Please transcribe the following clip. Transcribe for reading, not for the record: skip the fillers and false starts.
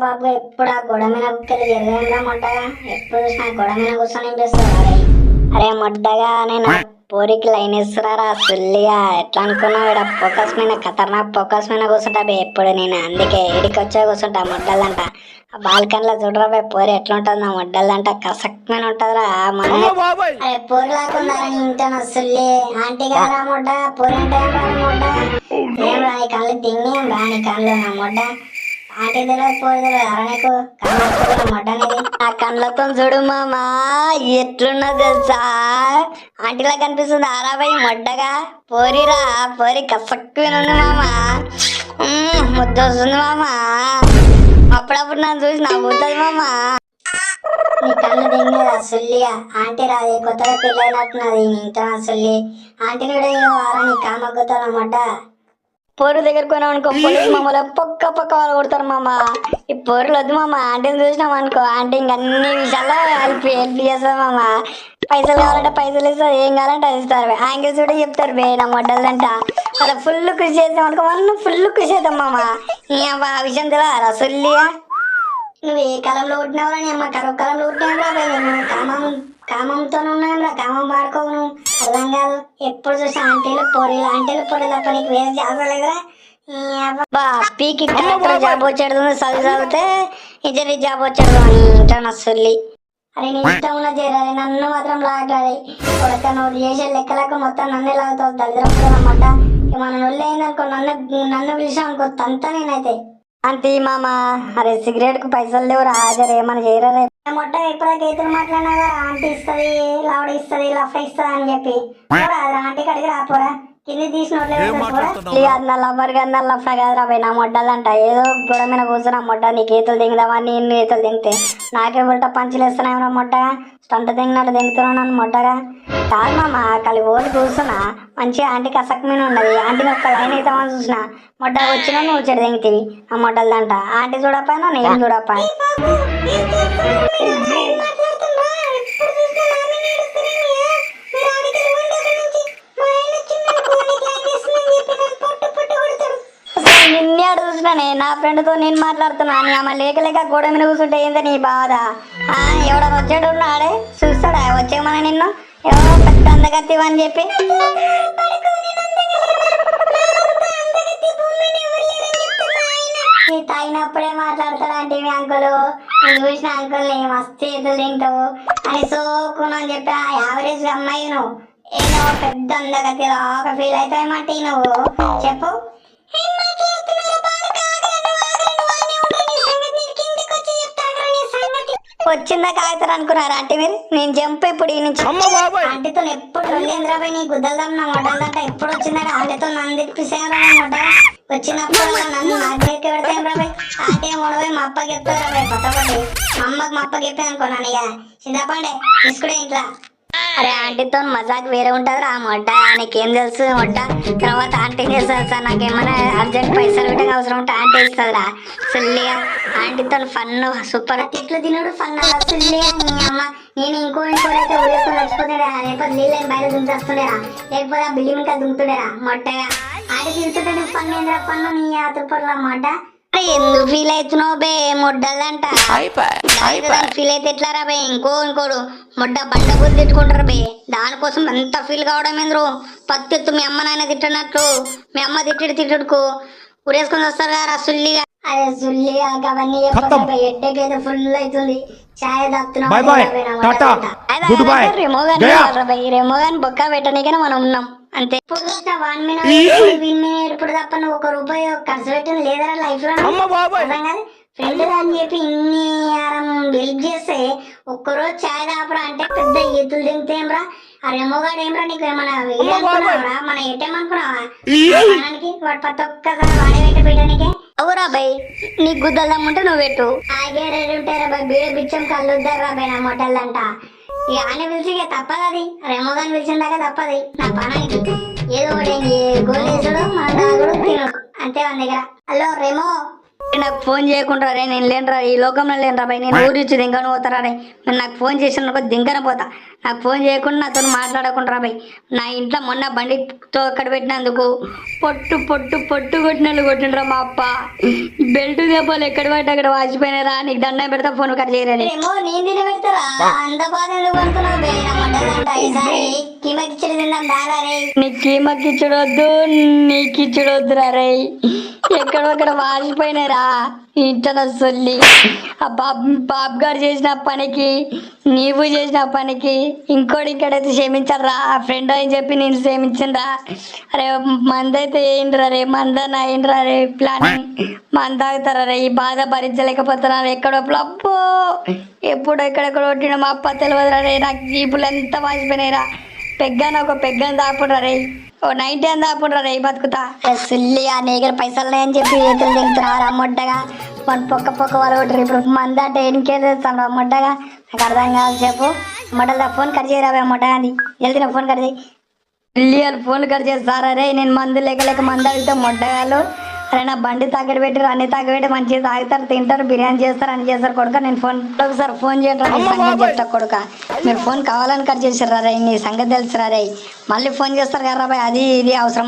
బాబు ఎప్పుడు ఆ గొడవ మీద కుక్కలు జరగంగా మొట్టగా ఎప్పుడు చూసినా గొడవ మీద కూర్చొని ఏం చేస్తారు అరే అరే మొట్టగా నేను పోరికి లైన్ ఇస్తున్నారా సుల్లిగా ఎట్లా అనుకున్నావు ఇక్కడ ఫోకస్ మీద ఖతర్నాక్ ఫోకస్ మీద కూర్చుంటా బే ఎప్పుడు నేను అందుకే ఇడికి వచ్చే కూర్చుంటా మొడ్డలంట ఆ బాల్కన్లో చూడరా బే పోరి ఎట్లా ఉంటుంది నా మొడ్డలంట కసక్మైన ఉంటుందిరా మన అరే పోరి లాక్కుందా నీ ఇంటాను సుల్లి ఆంటీ గారా మొడ్డ పోరి అంటే మొడ్డ ఏం రా నీ కళ్ళు దింగేం రా నీ కళ్ళు నా మొడ్డ ఆంటీ తెలియదు పోయి తెలియదు అరణకు కళ్ళు మొట్టనేది ఆ కళ్ళతో చూడు మామా ఎట్లున్నది తెలుసా ఆంటీలా కనిపిస్తుంది ఆరాబాయి మొడ్డగా పోరిరా పోరి కసక్కునుంది మామా ముద్ద వస్తుంది మామా అప్పుడప్పుడు నన్ను చూసి నవ్వుతుంది మామా నీ కళ్ళు దింగేదా సుల్లిగా ఆంటీ రాది కొత్తగా పెళ్ళైనట్టున్నది నీ ఇంట్లో సుల్లి ఆంటీ కూడా వారా నీ కామగ్గుతాను మొడ్డ పోరు దగ్గర కొనాం అనుకో పోలీసు మమ్మల్ని పక్క పక్క వాళ్ళు కొడతారు మామ ఈ పోరులు వద్దు మామ ఆంటీని చూసినాం అనుకో ఆంటీ ఇంక అన్ని విషయాల్లో హెల్ప్ చేస్తుంది మామ పైసలు కావాలంటే పైసలు ఇస్తారు ఏం కావాలంటే అది ఇస్తారు యాంగిల్స్ కూడా చెప్తారు బే నా మొడ్డలంట అలా ఫుల్ కృషి చేస్తాం అనుకో మనం ఫుల్ కృషి చేద్దాం మామ ఆ విషయం తెలియదా సుల్లిగా నువ్వు ఏ కాలంలో పుట్టినావురా నీ అమ్మ కరువు కాలంలో పుట్టినావురా నువ్వు కామంతో ఉన్నావురా కామం పాడుకోవు నువ్వు అర్థం కాదు ఎప్పుడు చూసి ఆంటీలు పొరీలు తప్ప నీకు వేరే జాబ్ లేదురా పీకి జాబ్ వచ్చాడు చదివితే ఇంజనీర్ జాబ్ వచ్చాడు అంటాను అసలు అరే నీ ఇష్టం ఉన్న చేరాలి నన్ను మాత్రం లాగాలి కొడక నువ్వు చేసే లెక్కలకు మొత్తం నన్నే లాగుతావు దరిద్రమాట మన నొల్లి అయిందనుకో నన్ను పిలిచావు అనుకో తంతా నేనైతే అంతే మామ అరే సిగరెట్ కు పైసలు లేవు హాజరు ఏమన్నా చేయరే మొట్ట ఎప్పుడైతే ఇతను మాట్లాడినా ఆంటీ ఇస్తుంది లౌడ ఇస్తుంది లఫ్ ఇస్తుంది అని చెప్పి ఆంటీకి అడిగి రాపోరా కింది తీసినట్లేదు లవ్వర్ గారు లఫ్ కాదురా పోయి నా మొడ్డలంట ఏదో గొడవ మీద కూర్చున్నా మొడ్డ నీకు ఈతలు దిగుదామని నిన్ను ఈతలు దిగితే నాకే ఉల్టా పంచులు వేస్తున్నాయి మొట్టగా స్టంట దిగినట్టు దిగుతున్నాను నన్ను మొట్టగా కాదు మామ కలి ఓడి కూర్చున్నా మంచిగా ఆంటీకి అసక్మైన ఉన్నది ఆంటీని ఒక్క లైన్ అవుతామని చూసిన మొడ్డ వచ్చినా నువ్వు చెడు దిగుతీవి ఆ మొడ్డలదంట ఆంటీ చూడపోయినా నేను చూడపా నిన్నే అడుగుతున్నానే నా ఫ్రెండ్తో నేను మాట్లాడుతున్నా నీ ఆమె లేక గోడ మీద కూర్చుంటే ఏంది నీ బాధ ఎవడన్నా వచ్చాడు ఉన్నాడే చూస్తాడా వచ్చేమన్నా నిన్ను ఎవరో పెద్ద అందగత్తి అని చెప్పి తాగినప్పుడే మాట్లాడతాడు అంటే మీ అంకులు నేను చూసిన అంకుల్ని మస్తు ఎదురు తింటావు అని సోకును అని చెప్పి ఆ యావరేజ్ అమ్మాయి నువ్వు ఏదో పెద్ద అందగత్తి ఒక ఫీల్ అవుతాయి నువ్వు చెప్పు వచ్చిందా కాగుతారు అనుకున్నారా అంటే మీరు నేను జంప్ ఇప్పుడు ఈ నుంచి ఆంటీతో ఎప్పుడు రెండేంద్రాబాయి నీ గుద్దలదాం నా మొడ్డలంట ఎప్పుడు వచ్చిందా ఆంటీతో నన్ను తిప్పిసేయరా మొడ్డ వచ్చినప్పుడు నన్ను నాకు దగ్గర పెడతాం రాబాయ్ ఆంటీ మూడవై మా అప్పకి చెప్తారు రాబాయ్ కొత్తపడి మా అమ్మకి మా అప్పకి చెప్పాను అనుకున్నాను ఇక చింతపండే తీసుకుడే ఇంట్లో అరే ఆంటీతో మజాక్ వేరే ఉంటుంది ఆ మొడ్డ నీకేం తెలుసు మొడ్డ తర్వాత ఆంటీ చేస్తుంది సార్ నాకేమైనా అర్జెంట్ పైసలు పెట్టక అవసరం ఉంటే ఆంటీ ఇస్తుందిరా సుల్లిగా ఆంటీతో ఫన్ సూపర్ తిట్లు తినడు ఫన్ అలా సుల్లిగా నీ అమ్మ నేను ఇంకోరైతే ఊరేసుకొని వచ్చిపోతుండేరా లేకపోతే నీళ్ళు బయట దుంచేస్తుండేరా లేకపోతే ఆ బిల్డింగ్ ఇంకా దుంకుతుండేరా మొట్టగా ఆంటీ తింటుంటే ఫన్ ఏంద్రా ఫన్ నీ ఆతుపడలా మొడ్డ ఎందుకు ఫీల్ అవుతున్నావు బే మొడ్డలంట ఫీల్ అయితే ఎట్లా రా బే ఇంకోడు మొడ్డ బండ బుద్ధి తిట్టుకుంటారు బే దానికోసం ఎంత ఫీల్ కావడం ఏంద్రు పత్తెత్తు మీ అమ్మ నాయన తిట్టనట్లు మీ అమ్మ తిట్టుడుకు ఉరేసుకొని వస్తారు కదా సుల్లిగా అదే సుల్లిగా అవన్నీ ఎడ్డకైతే ఫుల్ అవుతుంది చాయ్ రేమో గాని బొక్క పెట్టడానికైనా మనం ఉన్నాం అంతే ఇప్పుడు తప్ప నువ్వు ₹1 ఖర్చు పెట్టింది లేదరా లైఫ్ లో ఫ్రెండ్ అని చెప్పి ఇన్ని హెల్ప్ చేస్తే ఒక్కరోజు చాయ్ దాపరా అంటే పెద్ద ఎత్తులు దింగుతేమ్రా ఆ రెమోగాడు ఏమ్రా నీకు ఏమన్నా అనుకున్నావా మన ఏటేమనుకున్నావా వాడు ప్రతి ఒక్కసారి వాడే పెట్టడానికి అవురా బాయ్ నీకు గుద్దల్దామంటే నువ్వు పెట్టు ఆగేరేడు ఉంటారా బాయ్ బీడ బిచ్చం కళ్ళు వద్దారా బాయ్ నా మొట్టలంట ఇక ఆయన పిలిచి తప్పదు అది రెమోగాని పిలిచిన దాకా తప్పది నా పనానికి ఏదో ఒకటి గోల్ వేసాడు మన దాగుడు తినడు అంతే మన దగ్గర హలో రెమో నాకు ఫోన్ చేయకుండా రే నేను లేనరా ఈ లోకంలో లేనరా బాయ్ నేను ఊరి నుంచి దింగను పోతారా రే మీరు నాకు ఫోన్ చేసిన దింగన పోతా నాకు ఫోన్ చేయకుండా నాతో మాట్లాడకుండా భయ్. నా ఇంట్లో మొన్న బండితో అక్కడ పెట్టినందుకు పొట్టు పొట్టు పొట్టు కొట్టినట్లు కొట్టినరా మా అప్ప. బెల్ట్ దెబ్బలు ఎక్కడ పట్టి అక్కడ వాచిపోయినారా. నీకు దండం పెడతా ఫోన్ కట్ చేయరని. ఏమో నేను తిని పెడతారా అంత బాధ ఎందుకు పడుతున్నావు బే నా మొట్టదంట ఈసారి కిమకిచ్చడి తిందాం దారా రే. నీకు కీమకిచ్చుడొద్దు నీకిచ్చుడొద్దురా రే. ఎక్కడొక్కడ వాచిపోయినారా ఇంట్లో సొల్లి. ఆ బాబు గారు చేసిన పనికి నీవు చేసిన పనికి ఇంకోటి ఇక్కడైతే క్షమించరా. ఆ ఫ్రెండ్ అని చెప్పి నేను క్షమించరా. అరే మందైతే ఏంట్రా రే మందన ఏంట్రా రే ప్లానింగ్ మంద తాగుతారా రే. ఈ బాధ భరించలేకపోతున్నారు ఎక్కడప్పుడు అబ్బో ఎప్పుడు ఎక్కడెక్కడ కొట్టిన మా అప్ప తెలియదురా రే. నాకు జీపులు ఎంత వాసిపోయినాయిరా. పెగ్గాను ఒక పెగ్గాను దాపుడ్రా రే. ఓ 90 అని దాపుడ్రా రే బతుకుతా. సుల్లి ఆ నీగర పైసలు లేని చెప్పి ఏతులు దిగుతున్నారు అమ్మొడ్డగా మన పొక్క వాళ్ళు కొట్టరు. ఇప్పుడు మంద అంటే ఎనికే తెస్తాను అమ్మొడ్డగా. నాకు అర్థం కాదు చెప్పు మొట్టదా ఫోన్ కట్ చేయరావే అమ్మొడ్డగా అని వెళ్తున్నా ఫోన్ కట్ చేయి. ఇల్లియాలు ఫోన్ కట్ చేస్తారా రే. నేను మందు లేక మందు అడిగితే మొట్టగాలు అరే నా బండి తాగడి పెట్టారు అన్ని తాగబెట్టి మంచిగా తాగుతారు తింటారు బిర్యానీ చేస్తారు అని చేస్తారు కొడుక. నేను ఫోన్ ఒకసారి ఫోన్ చేయడం నీ సంగతి చెప్తా కొడుక. మీరు ఫోన్ కావాలని కట్ చేసారా రే. నీ సంగతి తెలుసురా రే. మళ్ళీ ఫోన్ చేస్తారు కదా బాయ్ అది ఇది అవసరం